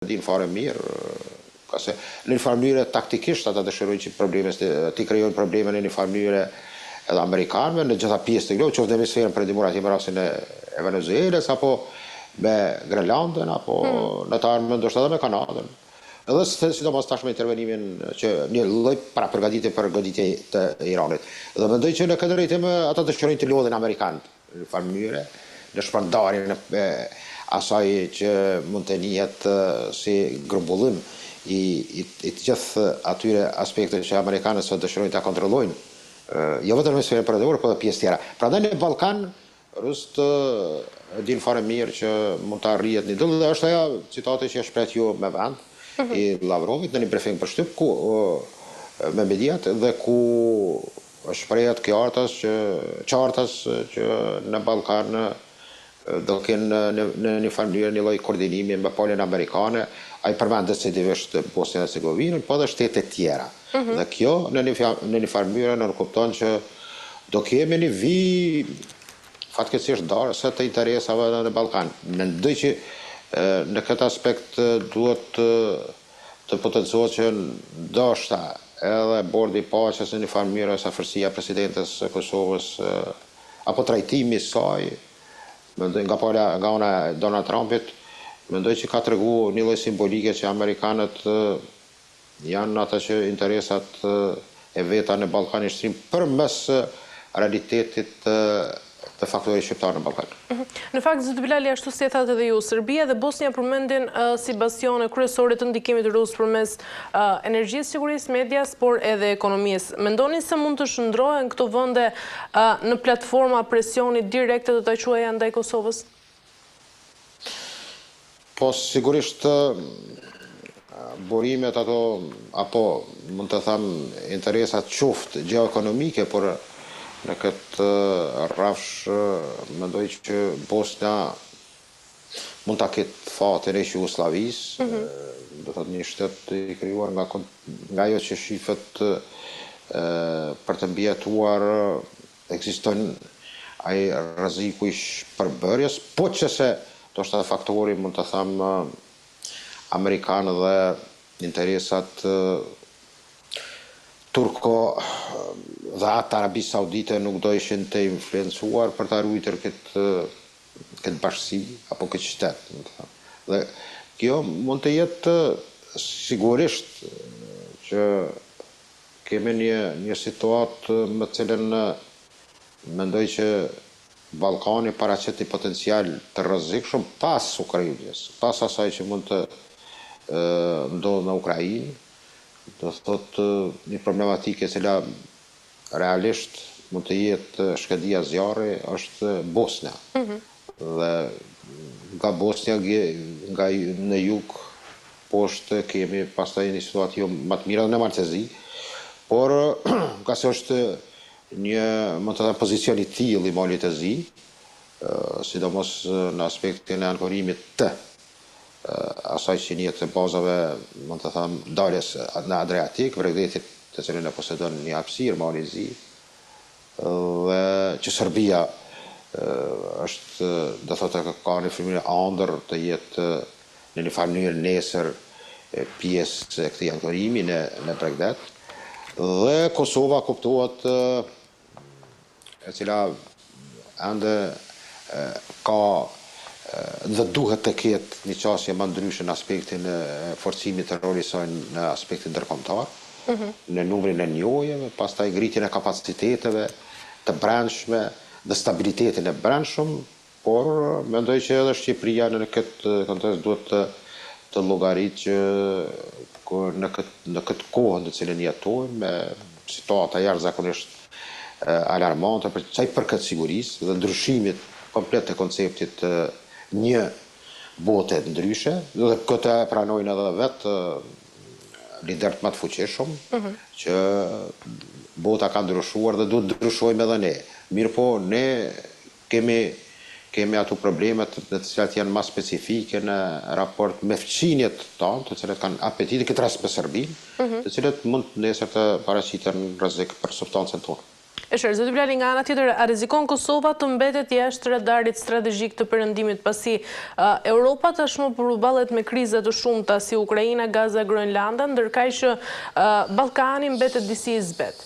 din fare mirë, kase në një farë mënyrë taktikisht ata dëshirojnë që problemet ti krijojnë probleme në një farë mënyrë edhe amerikanëve në gjitha pjesët e globit, qoftë në hemisferën perëndimore atje me rastin e Venezuelës apo me Grenlandën apo në të ardhmen ndoshta edhe me Kanadën. Edhe sidomos tashme intervenimin që një lloj para përgatitje për goditje të Iranit. Dhe mendoj që në këtë drejtim ata dëshirojnë të lodhin amerikanët në farë mënyrë në shpërndarjen e asaj që mund të njihet si grumbullim i të gjithë atyre aspekteve që amerikanët sot dëshirojnë ta kontrollojnë, jo vetëm në sferën perëndimore, por edhe pjesë tjera. Prandaj në Ballkan rust din fare mirë që mund të arrihet një dëll, dhe është ajo citate që e shpreh ju me vend i Lavrovit në një brifing për shtyp ku me mediat dhe ku shprehet qartas që në Ballkan do kenë në një farë mënyrë një lloj koordinimi me palën amerikane, ai përmendet se divisht Bosnjën e Hercegovinën, po edhe shtetet tjera. Dhe kjo në një farë mënyrë nënkupton që do kemi një vijë fatkeqësisht darëse të interesave në Ballkan. Mendoj që në këtë aspekt duhet të potencohet që ndoshta edhe bordi i paqes në një farë mënyrë sa forsia presidentes së Kosovës apo trajtimi i saj, mendoj nga ona e Donald Trumpit, mendoj që ka treguar një lloj simbolike që amerikanët janë ata që interesat e veta në Ballkanin Shtrim përmes realitetit të faktorit shqiptar në Ballkan. Në fakt, zoti Bilali, ashtu si e thatë edhe ju, Serbia dhe Bosnia përmendin si bastione kryesore të ndikimit rus përmes energjisë, sigurisë, medias, por edhe ekonomisë. Mendoni se mund të shndrohen këto vende në platforma presioni direkte të ta quajë ndaj Kosovës? Po sigurisht burimet ato apo mund të them interesat qoftë gjeoekonomike, por në këtë rrafsh mendoj që Bosnia mund ta ketë fatin e Jugosllavisë, do thotë një shtet i krijuar nga ajo që shifet për të mbijetuar ekziston ai rreziku i shpërbërjes, po që se ndoshta faktori mund të them amerikan dhe interesat turko dhe atë Arabi Saudite nuk do ishin të influencuar për të ruajtur këtë bashkësi apo këtë qytet. Dhe kjo mund të jetë sigurisht që kemi një situatë me të cilën mendoj që Ballkani paraqet një potencial të rrezikshëm pas Ukrainës, pas asaj që mund të ndodhë në Ukrainë, do thotë një problematike e cila realisht mund të jetë shkëdia zjarri është Bosnia. Dhe nga Bosnia, nga në jug, poshtë kemi pastaj një situatë jo më të mirë dhe në Maltezi, por ka se është një, mund të them, pozicion i tillë i Malit të Zi, sidomos në aspektin e ankorimit të asaj që njihet të bazave, mund të them, daljes në Adriatik, Vregdetit të cilin e posedon një hapësirë Mali i Zi, dhe që Serbia është, do thotë, ka një frymëre ëndër të jetë në një farë mënyrë nesër pjesë e këtij ankorimi në Bregdet, dhe Kosova kuptohet e cila ende ka dhe duhet të ketë një qasje më ndryshe në aspektin e forcimit të rolit saj në aspektin ndërkombëtar, në numrin e njojeve, pastaj ngritjen e kapaciteteve të brendshme dhe stabilitetin e brendshëm, por mendoj që edhe Shqipëria në këtë kontekst duhet të llogaritë që në këtë kohë në cilën jetojmë, me situata jashtëzakonisht alarmante për këtë sigurisë dhe ndryshimit komplet të konceptit një bote ndryshe, dhe këtë pranojnë edhe vetë liderët më të fuqishëm, që bota ka ndryshuar dhe duhet ndryshojmë edhe ne. Mirë po, ne kemi ato problemet të cilat janë më specifike në raport me fqinjet tanë, të cilat kanë apetitin, këtë rast me Serbinë, të cilat mund nesër të paraqiten rrezik për substancën tonë. E shërë, zoti Blali, nga ana tjetër, a rrezikon Kosova të mbetet jashtë radarit strategjik të perëndimit pasi Europa tashmë përballet me kriza të shumta si Ukraina, Gaza, Groenlanda, ndërkaq që Ballkani mbetet disi i zbet?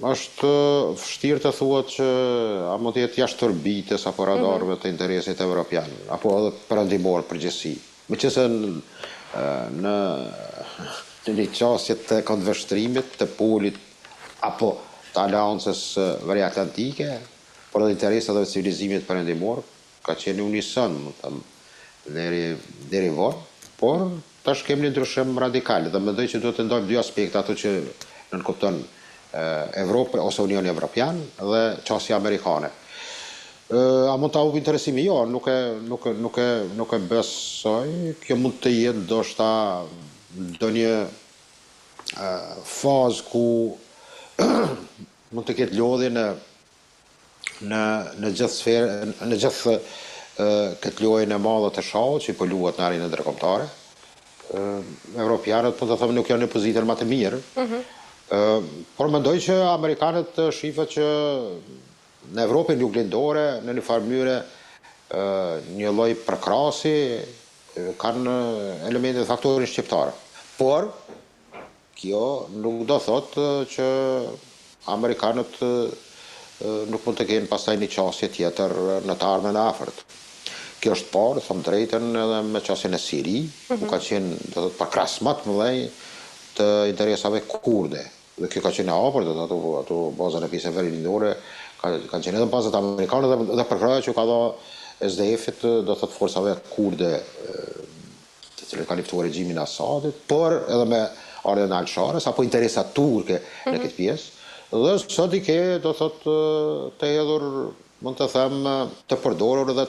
Është vështirë të thuhet që a mund të jetë jashtë orbites apo radarëve të interesit evropian, apo edhe perëndimor përgjithësi. Meqense në një qasje të kontveshtrimit të polit apo të aleancës veriatlantike, por edhe interesat dhe civilizimit perëndimor ka qenë unison deri vonë, por tash kemi një ndryshim radikal dhe mendoj që duhet të ndajmë dy aspekte, ato që nënkupton Evropë ose Unioni Evropian dhe qasja amerikane. A mund të humbë interesimi? Jo, nuk e besoj. Kjo mund të jetë ndoshta ndonjë fazë ku mund të ketë lodhje në gjithë sferë, në gjithë këtë lojën e madhe të shahut që po luhet në arenën ndërkombëtare. Evropianët mund të thonë nuk janë në pozitën më të mirë. Por mendoj që amerikanët shifën që në Evropën juglindore, në një farë mënyrë, një lloj përkrahasi kanë elemente faktorin shqiptar. Por kjo nuk do thotë që amerikanët nuk mund të kenë pastaj një qasje tjetër në të ardhmen e afërt. Kjo është parë, them drejtën, edhe me qasjen e Siri, ku ka qenë do të thotë përkrahas më të mëdhenj të interesave kurde. Dhe kjo ka qenë e hapur, do të ato bazën e pjesën veriminore kanë qenë edhe bazat amerikane dhe përkrahja që ka dhënë SDF-it, do të thotë forcave kurde të cilët kanë luftuar regjimin e Asadit, por edhe me ardhen e Al-Shares apo interesat turke në këtë pjesë. Dhe sot i ke, do thotë, të hedhur, mund të them, të përdorur dhe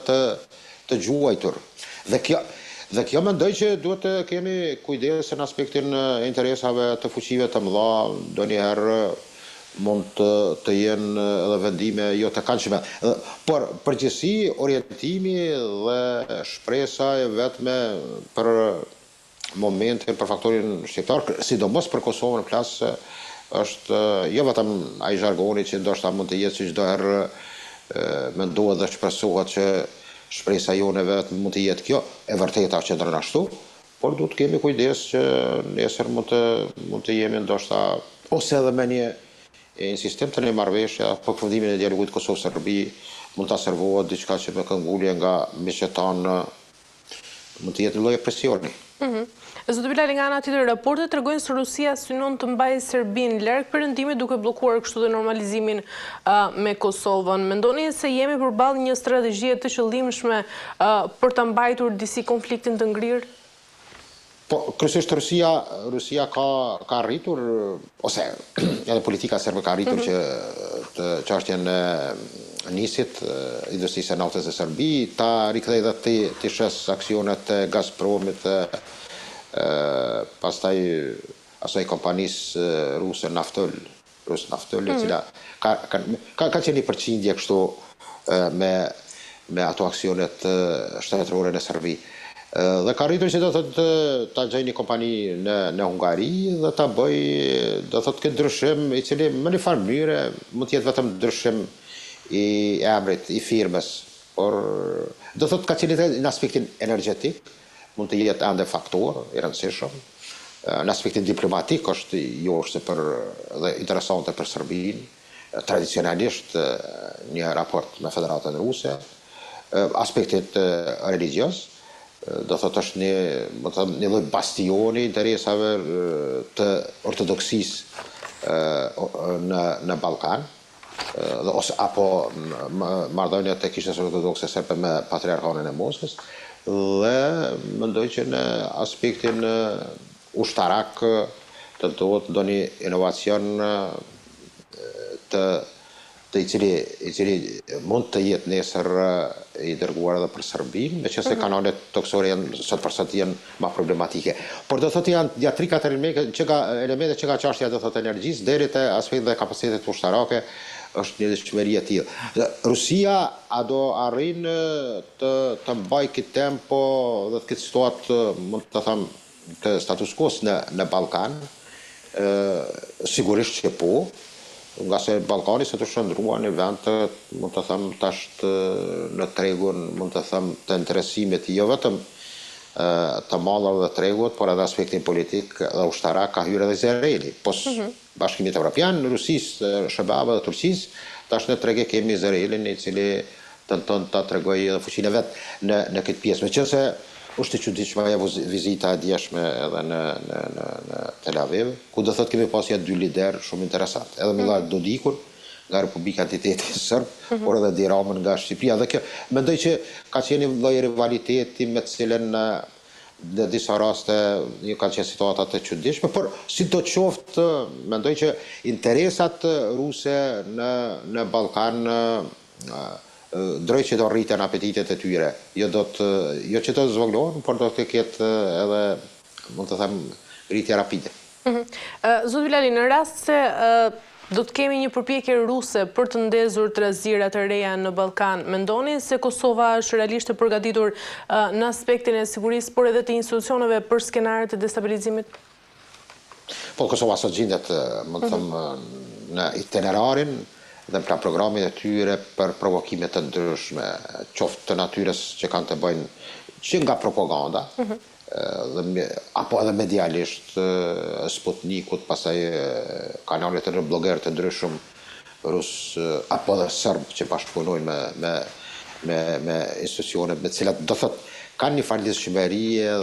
të gjuajtur. Dhe kjo mendoj që duhet të kemi kujdes në aspektin e interesave të fuqive të mëdha, ndonjëherë mund të jenë edhe vendime jo të këndshme. Por përgjithësi orientimi dhe shpresa e vetme për momentin, për faktorin shqiptar, sidomos për Kosovën flas, është jo vetëm ai zhargoni që ndoshta mund të jetë që çdo herë mendohet dhe shpresohet që shpresa jone vetë mund të jetë kjo, e vërteta që ndron ashtu, por duhet të kemi kujdes që nesër mund të jemi ndoshta ose edhe me një insistim të një marrëveshje apo përfundimin e dialogut Kosovë-Serbi mund ta servohet diçka që me këngulje nga miqtan mund të jetë një lloj presioni. Zoti Bilali, nga ana tjetër, raportet tregojnë se Rusia synon të mbajë Serbinë larg perëndimit duke bllokuar kështu dhe normalizimin me Kosovën. Mendoni se jemi përballë një strategjie të qëllimshme për ta mbajtur disi konfliktin të ngrirë? Po, kryesisht Rusia ka arritur, ose edhe politika serbe ka arritur që të çështjen e nisit, industrisë e naftës e Serbi, ta rikthej dhe të shes aksionet e Gazpromit, pastaj asaj kompanisë ruse Naftol, e cila ka qenë një përqindje kështu me ato aksionet shtetërore në Serbi. Dhe ka rritur që do të ta gjejë një kompani në Hungari dhe ta bëj, do thotë këtë ndryshim i cili më në farë mënyrë mund të jetë vetëm ndryshim i emrit, i firmës, por do thotë ka qenë në aspektin energjetik, mund të jetë ende faktor i rëndësishëm. Në aspektin diplomatik është joshtë dhe interesante për Serbinë, tradicionalisht një raport me Federatën Ruse, aspektit religios, do thotë është një lloj bastioni interesave të ortodoksisë në Ballkan, apo marrëdhëniet e kishës ortodokse serbe me patriarkanin e Moskës, dhe mendoj që në aspektin ushtarak të duhet ndonjë inovacion i cili mund të jetë nesër i dërguar edhe për Serbinë, meqense kanalet toksore janë sot për sot janë më problematike. Por do thotë janë ja 3-4 elemente që ka çështja do thotë energjisë deri te aspekti dhe kapacitetet ushtarake është një dëshmëri e tillë. Rusia a do arrin të mbajë këtë tempo dhe këtë situatë, mund të them, të status quo në Ballkan, Sigurisht që po, nga se Ballkani se të shëndrua një vend të, mund të them, tash në tregun, mund të them, të interesimit, jo vetëm të mallave dhe tregut, por edhe aspektin politik dhe ushtarak ka hyrë edhe Izraeli. Pos Bashkimit Evropian, Rusisë, Shebave dhe Turqisë, tash në treg e kemi Izraelin, i cili tenton ta tregojë fuqinë e vet në këtë pjesë. Meqense është e çuditshme ajo vizita e djeshme edhe në Tel Aviv, ku do thotë kemi pasja 2 lider shumë interesant. Edhe Milorad Dodikun nga Republika Entiteti Serb, por edhe Edi Ramën nga Shqipëria. Dhe kjo mendoj që ka qenë një lloj rivaliteti me të cilën në disa raste ka qenë situata të çuditshme, por sidoqoftë mendoj që interesat ruse në Ballkan drejt që do rriten apetitet e tyre. Jo që të zvoglohen, por do të ketë edhe, mund të them, rritje rapide. Zot Bilali, në rast se do të kemi një përpjekje ruse për të ndezur trazira të reja në Ballkan, mendoni se Kosova është realisht e përgatitur në aspektin e sigurisë, por edhe të institucioneve për skenare të destabilizimit? Po, Kosova sot gjendet, mund të them, në itinerarin dhe pra programit e tyre për provokime të ndryshme, qoftë të natyrës që kanë të bëjnë që nga propaganda, apo edhe medialisht, Sputnikut, pastaj kanalet e blogerë të ndryshëm rus, apo edhe serb që bashkëpunojnë me institucione me cilat do thotë kanë një farë lidhshmërie